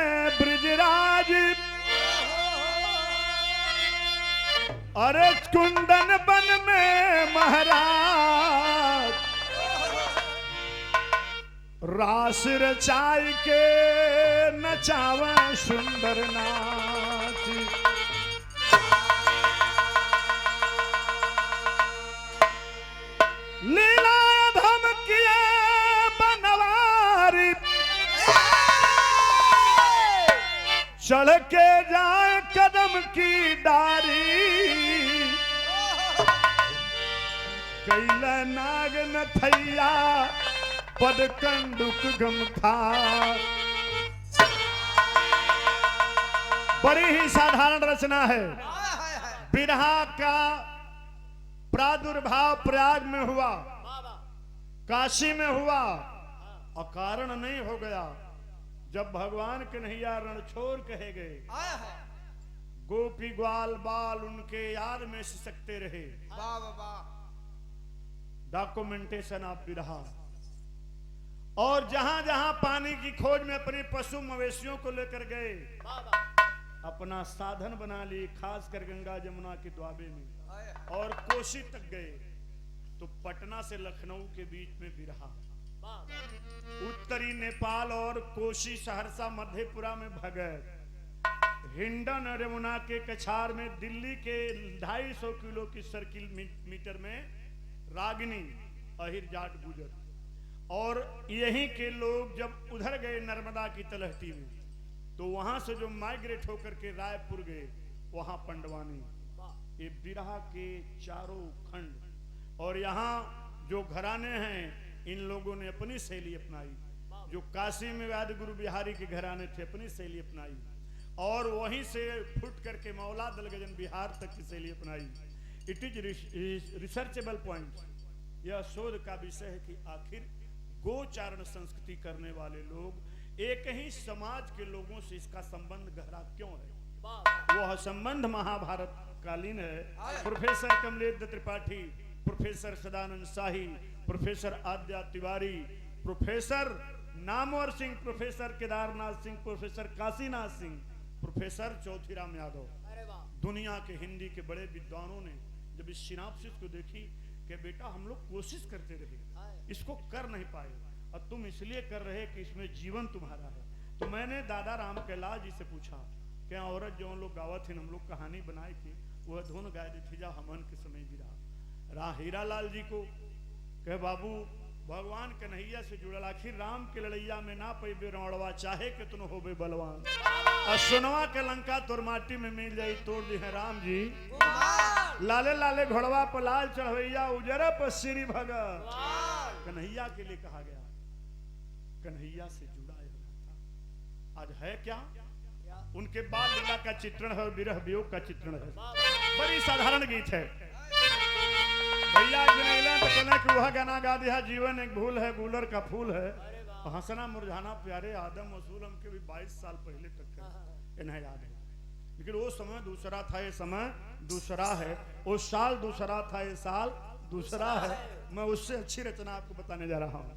में ब्रिजराज, अरे कुंदन बन में महाराज, रास रचाई के नचावे सुंदर नाच। लीला धमकिया बनवारी, चढ़ के जाए कदम की डारी, कैला नाग नथैया पद कंडुक गमखा। बड़ी ही साधारण रचना है। बिरहा का प्रादुर्भाव प्रयाग में हुआ, काशी में हुआ, अकारण नहीं हो गया। जब भगवान कन्हैया रणछोड़ कहे गए, गोपी ग्वाल बाल उनके याद में सिसकते रहे। डॉक्यूमेंटेशन ऑफ बिरहा। और जहां जहां पानी की खोज में अपने पशु मवेशियों को लेकर गए, अपना साधन बना लिए, खासकर गंगा जमुना के द्वाबे में, और कोसी तक गए तो पटना से लखनऊ के बीच में बिरहा, उत्तरी नेपाल और कोसी सहरसा मधेपुरा में भगत, हिंडन और यमुना के कछार में दिल्ली के 250 किलो की सर्किल मीटर में रागिनी अहिर जाट गुजर। और यहीं के लोग जब उधर गए नर्मदा की तलहटी में, तो वहां से जो माइग्रेट होकर के रायपुर गए, वहां पंडवानी। ये बिरहा के चारों खंड। और यहाँ जो घराने हैं, इन लोगों ने अपनी शैली अपनाई। जो काशी में आदि गुरु बिहारी के घराने थे, अपनी शैली अपनाई, और वहीं से फुट करके मौला दलगजन बिहार तक की शैली अपनाई। It is researchable point. यह शोध का विषय है कि आखिर गोचारण संस्कृति करने वाले लोग एक ही समाज के लोगों से इसका संबंध गहरा क्यों है। वह संबंध महाभारत कालीन है। Professor Kamlesh Tripathi, professor Sadanand Shahi, professor Adya Tiwari, professor Namvar Singh, professor Kedarnath Singh, professor Kashinath Singh, professor Chaudhariram Yadav, दुनिया के हिंदी के बड़े विद्वानों ने जब इस सिनाप्सिस को देखी कि बेटा हम लोग कोशिश करते रहे, इसको कर नहीं पाए, और तुम इसलिए कर रहे कि इसमें जीवन तुम्हारा है। तो मैंने दादा राम कैलाश जी से पूछा, क्या औरत जो लोग गावत थी, हम लोग कहानी बनाई थी, वह धुन गाय दी थी जा हमन के समय गिरा। हीरा लाल जी को कहे बाबू भगवान कन्हैया से जुड़ल, आखिर राम के लड़ैया में ना पैबे रौड़वा, चाहे कितनो होबे बलवान, और सुनवा के लंका तोर माटी में मिल जाई, तोड़ दी है राम जी। लाले लाले घोड़वा पर लाल चढ़वैया, उजरा पर श्री भगत। कन्हैया के लिए कहा गया, कन्हैया से जुड़ा था। आज है क्या? उनके बाल लीला का चित्रण है और विरह वियोग का चित्रण है। बड़ी साधारण गीत है। भैया तो कहना कि वह गाना गा दिया, जीवन एक भूल है, गुलर का फूल है, हंसना मुरझाना प्यारे, आदम वसूल हम के भी 22 साल पहले तक इन्हें याद है। लेकिन वो समय दूसरा था, ये समय दूसरा है। वो साल दूसरा था, ये साल दूसरा है। मैं उससे अच्छी रचना आपको बताने जा रहा हूँ।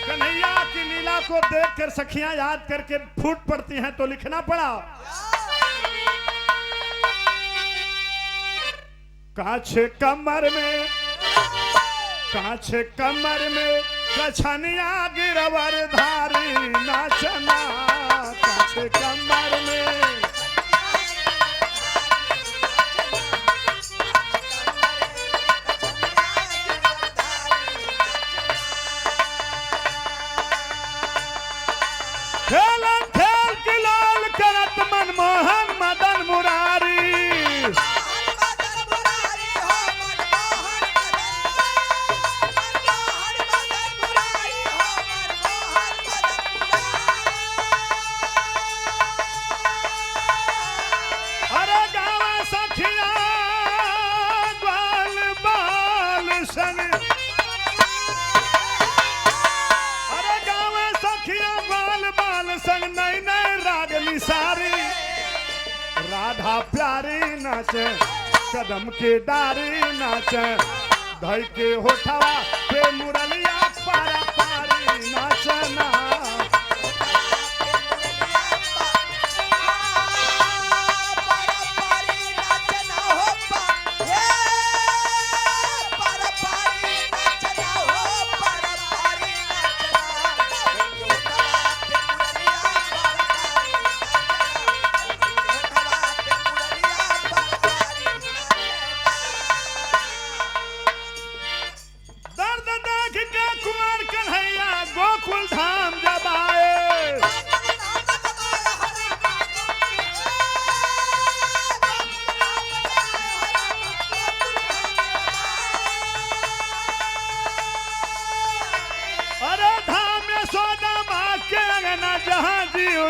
कन्हैया की लीला को देखकर सखियां याद करके फूट पड़ती हैं, तो लिखना पड़ा, काछे कमर में, काछे कमर में कछनिया गिरवर धारी नाचना, काछे कमर में। खेलन खेल की लाल करत मनमोहन मदन मुरारी, राधा प्यारी नाचे, कदम के डारी नाचे, धई के होठवा पे मुरलिया पारा पारी नाचना।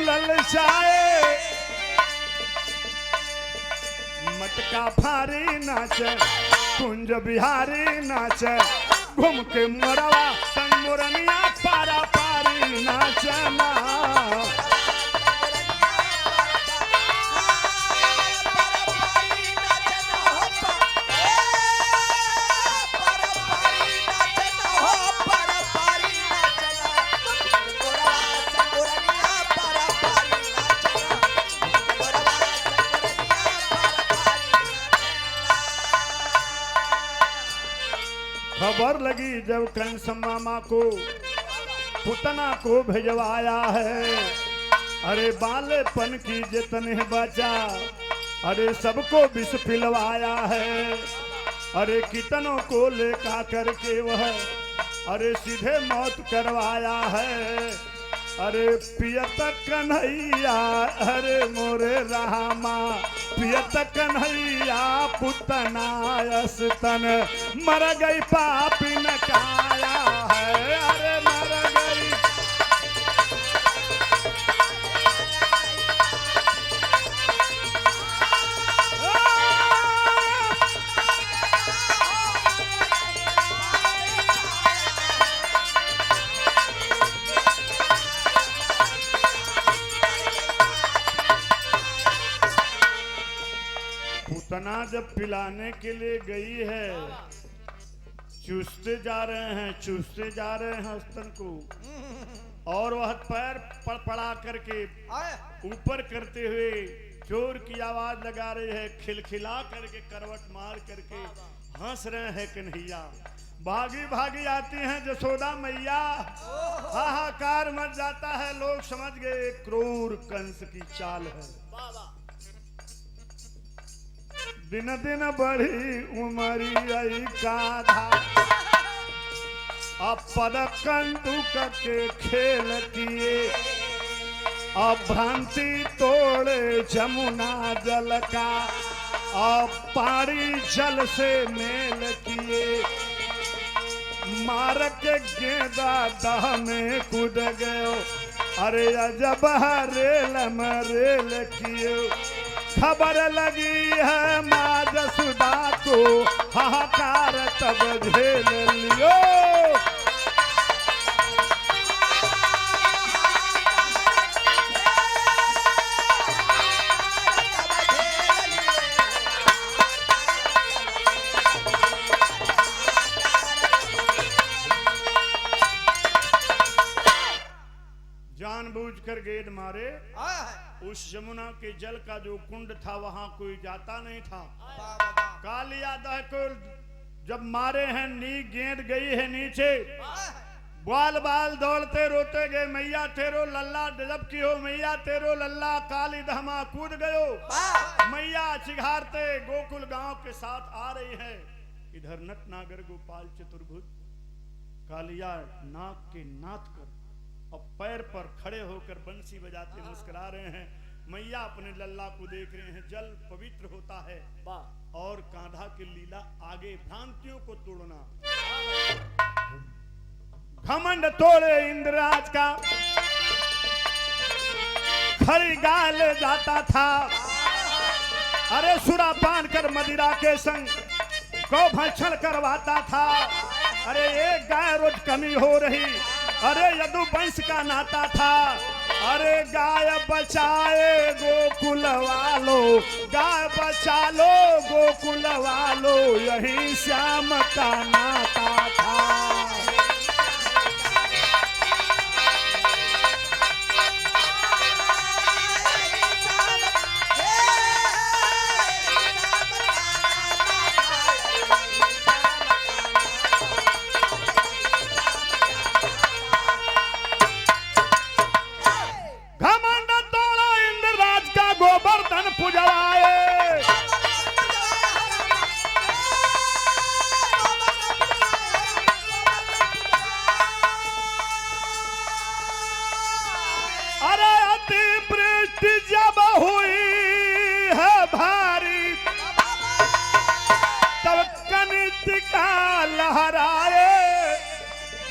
ललचाए, मटका फारी नाचे, कुंज बिहारी नाचे, घूम के मोरवा संग मोरनिया पारा पारी नाचना। खबर लगी जब कंस मामा को पुतना को भेजवाया है, अरे बालेपन की जितने बचा, अरे सबको विष पिलवाया है, अरे कितनों को लेकर करके वह अरे सीधे मौत करवाया है। अरे पियत कन्हैया अरे मोरे रामा, पियत कन्हैया पुतनायस तन, मर गई पापिन काया है, अरे मर गई। पुतना जब पिलाने के लिए गई है, चूसते जा रहे हैं, चूसते जा रहे हैं स्तन को, और वह पैर पड़ा करके ऊपर करते हुए जोर की आवाज लगा रही है, खिलखिला करके करवट मार करके हंस रहे हैं कन्हैया। भागी भागी आती हैं जसोदा मैया, हाहाकार मच जाता है, लोग समझ गए क्रूर कंस की चाल है। दिन दिन बढ़ी उमरी आई काधा, अब पद कंदुक के खेल किए, अब भ्रांति तोड़े जमुना जल का, अब पारी जल से मेल किए, मार के गेंदा दह में कूद गयो, अरे अजब रेल में रेल किए। खबर लगी है माँ जसुदा को, हाहाकार तब झेल लियो। जानबूझकर गेंद मारे, उस यमुना के जल का जो कुंड था वहां कोई जाता नहीं था। काली यादव को जब मारे हैं, नी गेंद गई है नीचे, बाल बाल दौड़ते रोते गए, मैया तेरो लल्ला जब की हो, मैया तेरो लल्ला, काली धमा कूद गयो। मैया चिघारते गोकुल गांव के साथ आ रही है, इधर नट नागर गोपाल चतुर्भुज कालिया नाक के नाथ कर और पैर पर खड़े होकर बंसी बजाते मुस्कुरा रहे हैं। मैया अपने लल्ला को देख रहे हैं, जल पवित्र होता है और कांधा की लीला आगे, भ्रांतियों को तोड़ना। घमंड तोड़े इंद्रराज का, खरी गाल जाता था, अरे सुरा पान कर मदिरा के संग गौ भक्षण करवाता था। अरे एक गाय रोज कमी हो रही, अरे यदु वंश का नाता था। अरे गाय बचाए गोकुल वालो, गाय बचा लो गोकुल वालो, यही श्याम का नाता था।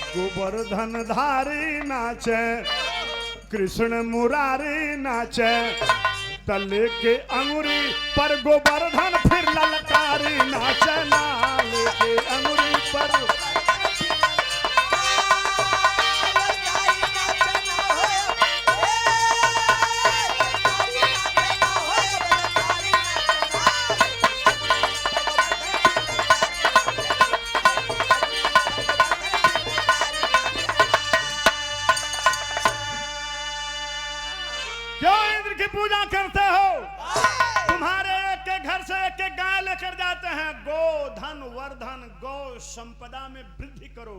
गोवर्धन धारी नाचे, कृष्ण मुरारी नाचे तले के अंगुरी पर गोवर्धन फिर ललकारी नाचे नाल के अंगुरी पर पूजा करते हो। तुम्हारे एक के घर से एक के गाय लेकर जाते हैं। गो धन वर्धन गौ संपदा में वृद्धि करो।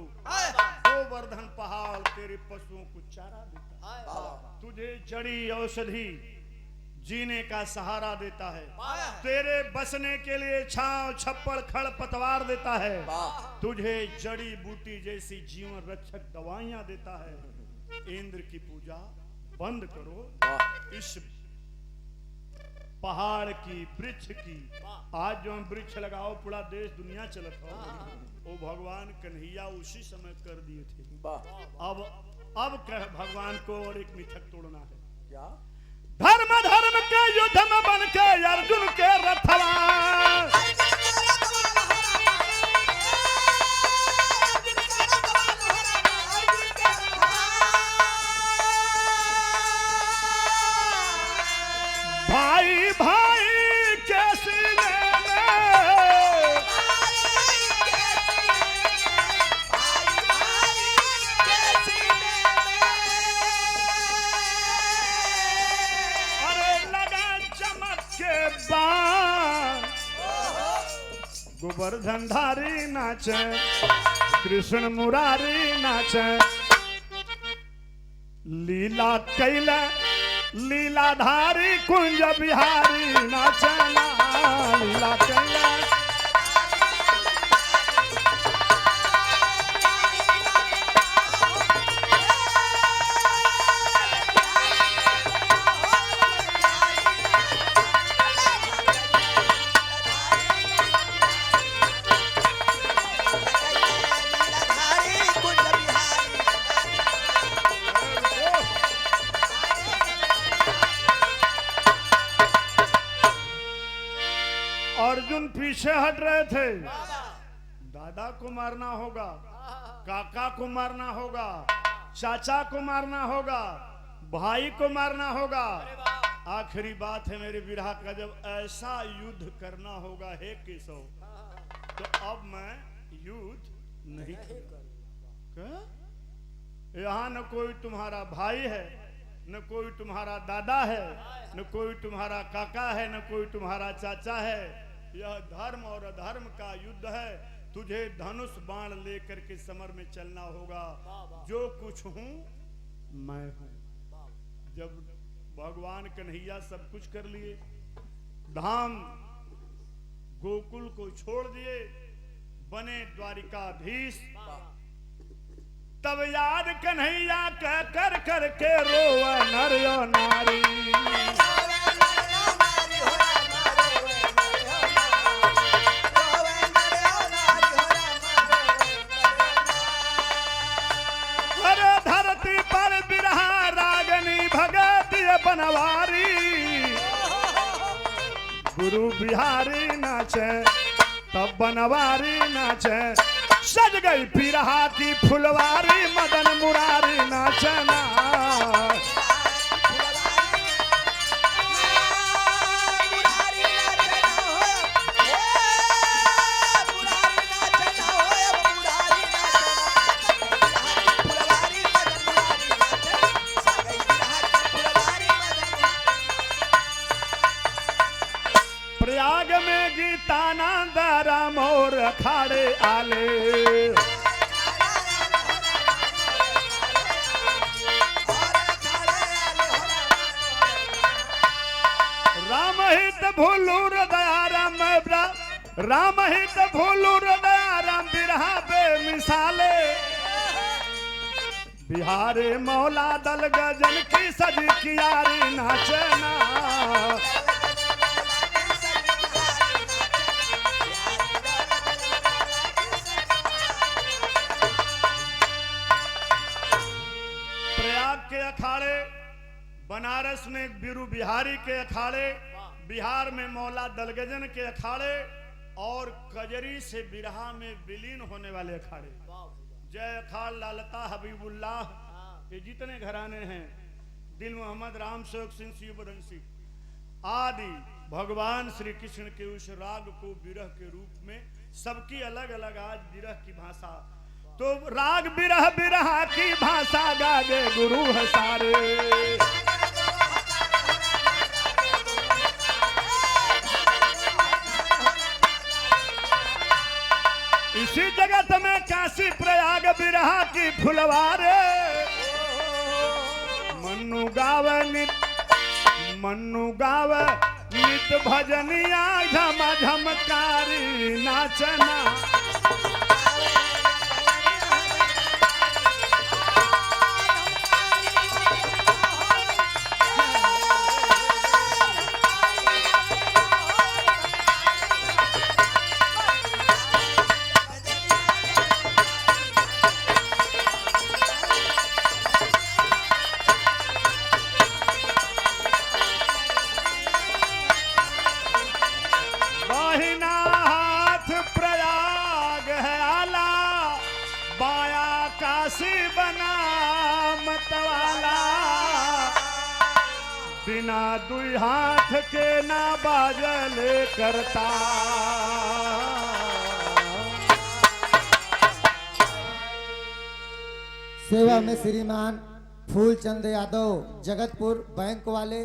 गोवर्धन पहाड़ तेरे पशुओं को चारा देता है, तुझे जड़ी औषधि जीने का सहारा देता है, तेरे बसने के लिए छांव छप्पड़ खड़ पतवार देता है, तुझे जड़ी बूटी जैसी जीवन रक्षक दवाइयां देता है। इंद्र की पूजा बंद करो। इस पहाड़ की वृक्ष की आज जो हम वृक्ष लगाओ पूरा देश दुनिया चलत हो, वो भगवान कन्हैया उसी समय कर दिए थे। अब भगवान को और एक मिथक तोड़ना है। क्या? धर्म धर्म के युद्ध में बन के अर्जुन के रथवा भाई भाई के सीने में अरे लगा चमक के बाण गोवर्धन धारी नाचे कृष्ण मुरारी नाचे लीला कैला लीलाधारी कुंज बिहारी नाचना लीला कैला अर्जुन पीछे हट रहे थे। दादा को मारना होगा, काका को मारना होगा, चाचा को मारना होगा, भाई को मारना होगा। आखिरी बात है मेरे विरह का, जब ऐसा युद्ध करना होगा हे केशव, तो अब मैं युद्ध नहीं करूंगा। यहाँ न कोई तुम्हारा भाई है, न कोई तुम्हारा दादा है, न कोई तुम्हारा काका है, न कोई तुम्हारा चाचा है। यह धर्म और अधर्म का युद्ध है। तुझे धनुष बाण लेकर के समर में चलना होगा। जो कुछ हूं मैं हूं। जब भगवान कन्हैया सब कुछ कर लिए, धाम गोकुल को छोड़ दिए, बने द्वारिकाधीश, तब याद कन्हैया कह कर करके रोवे नर और नारी। अरे धरती पर बिरहा रागनी भगत बनवारी, गुरु बिहारी नाचे तब बनवारी नाचे, सज गई पिरहा की फुलवारी मदन मुरारी नाचना। प्रयाग में गीतानंद राम और अखाड़े आले, राम हित भूलू हृदय राम, राम हित भूलू हृदय राम बिरहा बेमिसाले। बिहारे मौला दल गजन की सजी कियारी नाचना। प्रयाग के अखाड़े बनारस में बीरू बिहारी के अखाड़े, बिहार में मौला दलगजन के अखाड़े और कजरी से बिरहा में विलीन होने वाले अखाड़े, जय अखाड़, लालता, हबीबुल्लाह, ये जितने घराने हैं, दिल मोहम्मद, राम सेवक सिंह, शिवबदन सिंह आदि, भगवान श्री कृष्ण के उस राग को विरह के रूप में, सबकी अलग अलग आज विरह की भाषा, तो राग विरह बिरहा की भाषा गावे गुरु हसारे। इसी जगत में काशी प्रयाग बिरहा की फुलवारे, मन्नू गाव नित भजनिया, झम झमकारी नाचना। बना मतवाला, बिना दुई हाथ के ना बाजल करता। सेवा में श्रीमान फूलचंद यादव, जगतपुर बैंक वाले।